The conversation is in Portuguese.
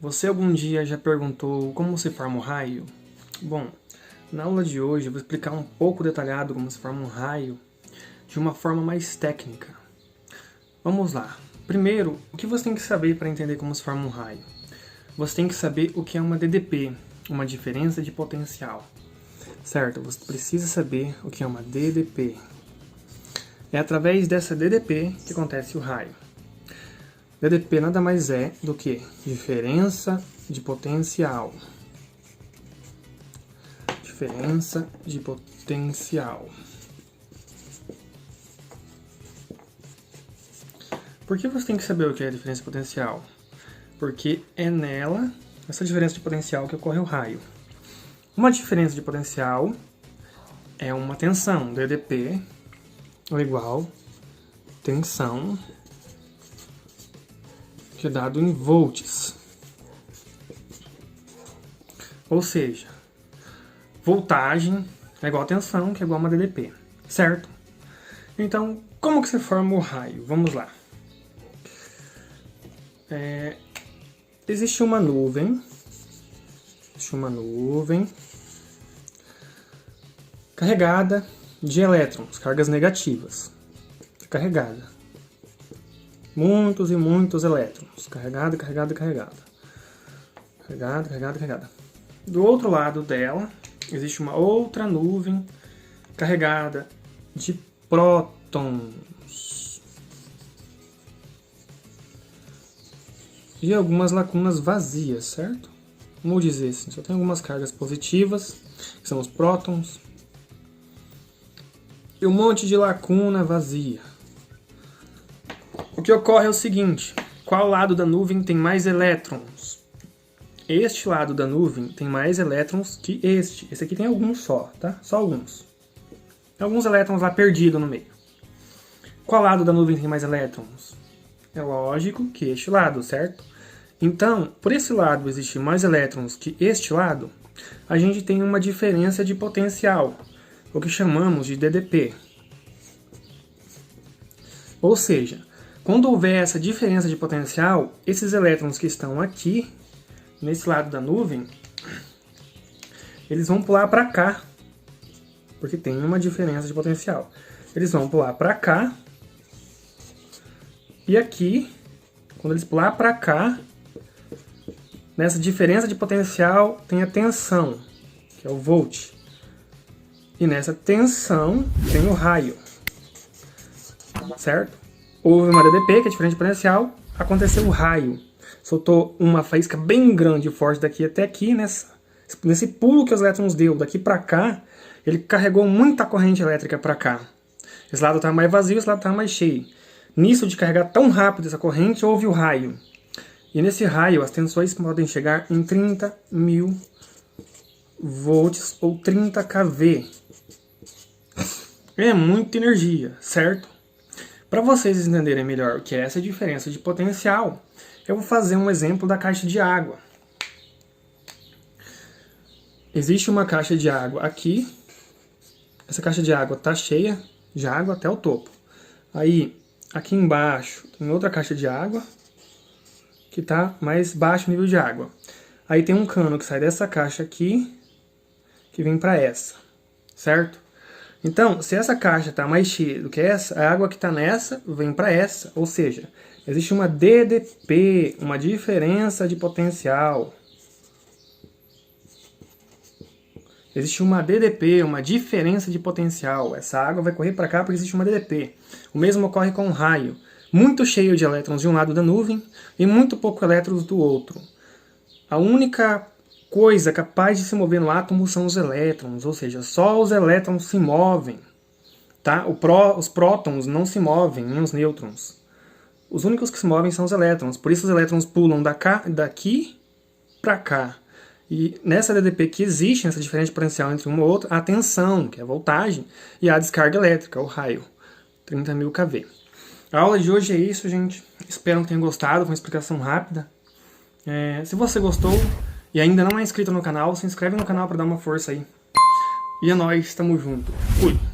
Você algum dia já perguntou como se forma um raio? Bom, na aula de hoje eu vou explicar um pouco detalhado como se forma um raio de uma forma mais técnica. Vamos lá. Primeiro, o que você tem que saber para entender como se forma um raio? Você tem que saber o que é uma DDP, uma diferença de potencial. Certo? Você precisa saber o que é uma DDP. É através dessa DDP que acontece o raio. DDP nada mais é do que diferença de potencial. Diferença de potencial. Por que você tem que saber o que é a diferença de potencial? Porque é nela, essa diferença de potencial, que ocorre o raio. Uma diferença de potencial é uma tensão. DDP é igual tensão, que é dado em volts. Ou seja, voltagem é igual a tensão, que é igual a uma DDP, certo? Então, como que se forma o raio? Vamos lá. Existe uma nuvem carregada de elétrons, cargas negativas, carregada. Muitos e muitos elétrons. Carregada. Do outro lado dela, existe uma outra nuvem carregada de prótons. E algumas lacunas vazias, certo? Vamos dizer assim, só tem algumas cargas positivas, que são os prótons, e um monte de lacuna vazia. O que ocorre é o seguinte: qual lado da nuvem tem mais elétrons? Este lado da nuvem tem mais elétrons que este. Esse aqui tem alguns só, tá? Só alguns. Alguns elétrons lá perdidos no meio. Qual lado da nuvem tem mais elétrons? É lógico que este lado, certo? Então, por esse lado existe mais elétrons que este lado, a gente tem uma diferença de potencial, o que chamamos de DDP. Ou seja, quando houver essa diferença de potencial, esses elétrons que estão aqui, nesse lado da nuvem, eles vão pular para cá, porque tem uma diferença de potencial. Eles vão pular para cá, e aqui, quando eles pular para cá, nessa diferença de potencial tem a tensão, que é o volt. E nessa tensão tem o raio, certo? Houve uma DDP, que é diferente de potencial, aconteceu o raio. Soltou uma faísca bem grande e forte daqui até aqui, nesse pulo que os elétrons deu daqui para cá, ele carregou muita corrente elétrica para cá. Esse lado estava mais vazio, esse lado estava mais cheio. Nisso de carregar tão rápido essa corrente, houve o raio. E nesse raio, as tensões podem chegar em 30.000 volts ou 30 kV. É muita energia, certo? Para vocês entenderem melhor o que é essa diferença de potencial, eu vou fazer um exemplo da caixa de água. Existe uma caixa de água aqui. Essa caixa de água está cheia de água até o topo. Aí, aqui embaixo, tem outra caixa de água que está mais baixo o nível de água. Aí tem um cano que sai dessa caixa aqui, que vem para essa, certo? Então, se essa caixa está mais cheia do que essa, a água que está nessa vem para essa. Ou seja, existe uma DDP, uma diferença de potencial. Existe uma DDP, uma diferença de potencial. Essa água vai correr para cá porque existe uma DDP. O mesmo ocorre com o raio. Muito cheio de elétrons de um lado da nuvem e muito pouco elétrons do outro. A única coisa capaz de se mover no átomo são os elétrons, ou seja, só os elétrons se movem. Tá? Os prótons não se movem, nem os nêutrons. Os únicos que se movem são os elétrons, por isso os elétrons pulam daqui para cá. E nessa DDP que existe, nessa diferença de potencial entre uma e outra, a tensão, que é a voltagem, e a descarga elétrica, o raio, 30.000 kV. A aula de hoje é isso, gente. Espero que tenham gostado, foi uma explicação rápida. Se você gostou e ainda não é inscrito no canal, se inscreve no canal para dar uma força aí. E é nóis, tamo junto. Fui!